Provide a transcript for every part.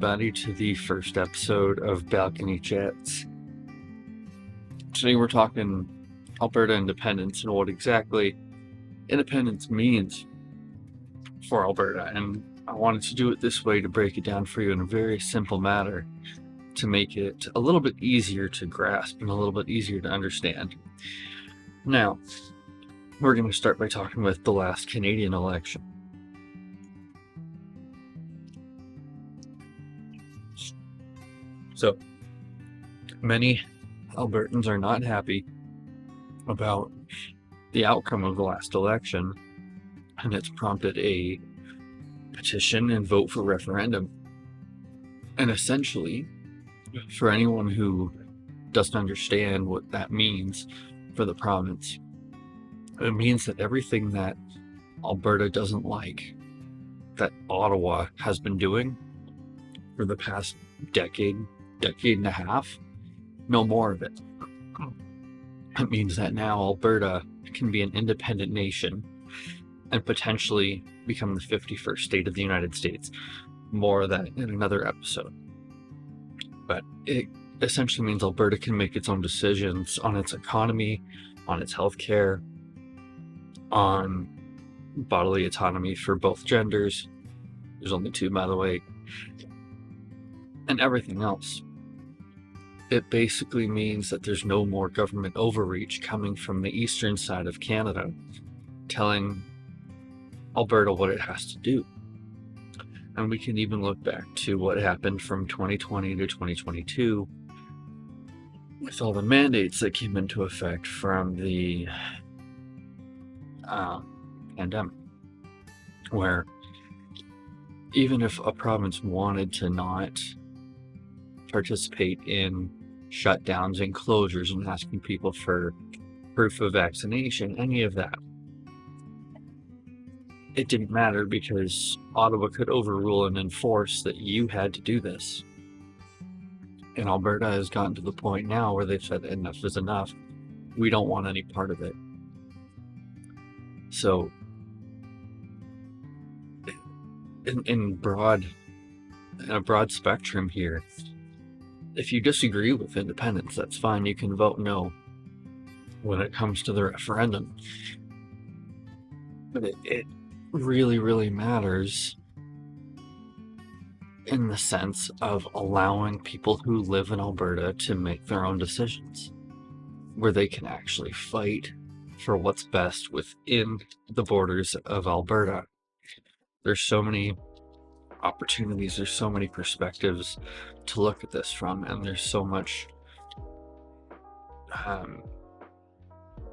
everybody, to the first episode of Balcony Chats. Today we're talking Alberta Independence and what exactly independence means for Alberta. And I wanted to do it this way to break it down for you in a very simple manner to make it a little bit easier to grasp and a little bit easier to understand. Now, we're going to start by talking about the last Canadian election. So, many Albertans are not happy about the outcome of the last election, and it's prompted a petition and vote for referendum. And essentially, for anyone who doesn't understand what that means for the province, it means that everything that Alberta doesn't like, that Ottawa has been doing for the past decade and a half, no more of it. It means that now Alberta can be an independent nation and potentially become the 51st state of the United States. More of that in another episode. But it essentially means Alberta can make its own decisions on its economy, on its healthcare, on bodily autonomy for both genders. There's only two, by the way. And everything else. It basically means that there's no more government overreach coming from the eastern side of Canada telling Alberta what it has to do. And we can even look back to what happened from 2020 to 2022 with all the mandates that came into effect from the pandemic, where even if a province wanted to not participate in shutdowns and closures and asking people for proof of vaccination, any of that, it didn't matter because Ottawa could overrule and enforce that you had to do this. And Alberta has gotten to the point now where they've said enough is enough. We don't want any part of it. So, in a broad spectrum here, if you disagree with independence, that's fine. You can vote no when it comes to the referendum. But it really, really matters in the sense of allowing people who live in Alberta to make their own decisions, where they can actually fight for what's best within the borders of Alberta. There's so many opportunities, there's so many perspectives to look at this from, and there's so much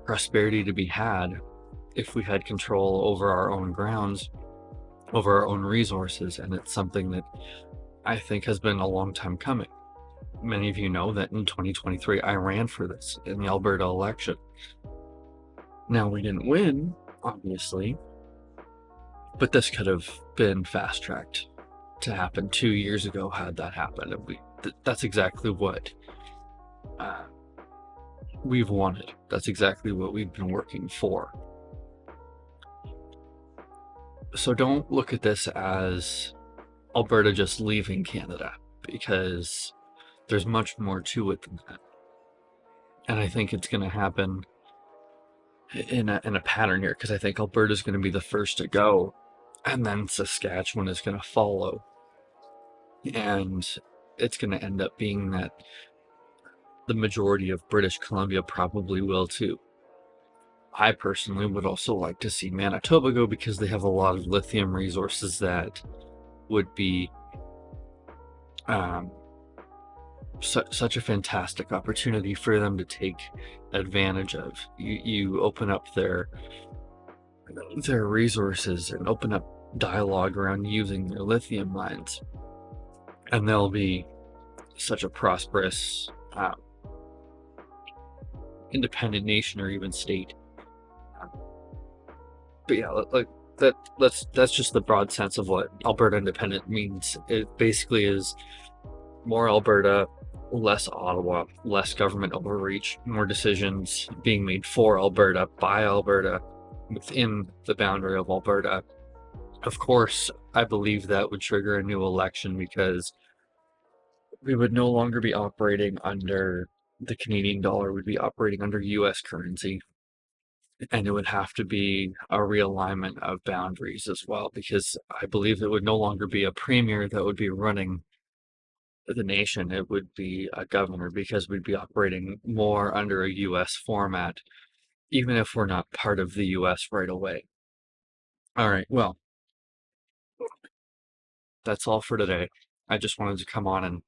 prosperity to be had if we had control over our own grounds, over our own resources. And it's something that I think has been a long time coming. Many of you know that in 2023 I ran for this in the Alberta election. Now, we didn't win, obviously, but this could have been fast-tracked to happen 2 years ago had that happened. And that's exactly what we've wanted. That's exactly what we've been working for. So don't look at this as Alberta just leaving Canada, because there's much more to it than that. And I think it's going to happen in a pattern here, because I think Alberta is going to be the first to go, and then Saskatchewan is going to follow. And it's going to end up being that the majority of British Columbia probably will too. I personally would also like to see Manitoba go, because they have a lot of lithium resources that would be such a fantastic opportunity for them to take advantage of. You open up their resources and open up dialogue around using their lithium mines, and they'll be such a prosperous independent nation or even state. But yeah, like that's just the broad sense of what Alberta Independent means. It basically is more Alberta, less Ottawa, less government overreach, more decisions being made for Alberta, by Alberta, within the boundary of Alberta. Of course, I believe that would trigger a new election, because we would no longer be operating under the Canadian dollar, we'd be operating under US currency. And it would have to be a realignment of boundaries as well, because I believe it would no longer be a premier that would be running the nation. It would be a governor, because we'd be operating more under a US format, even if we're not part of the US right away. All right, well, that's all for today. I just wanted to come on and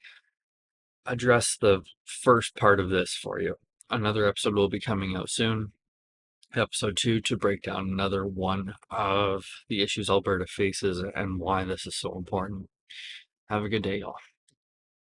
address the first part of this for you. Another episode will be coming out soon, episode 2, to break down another one of the issues Alberta faces and why this is so important. Have a good day, y'all.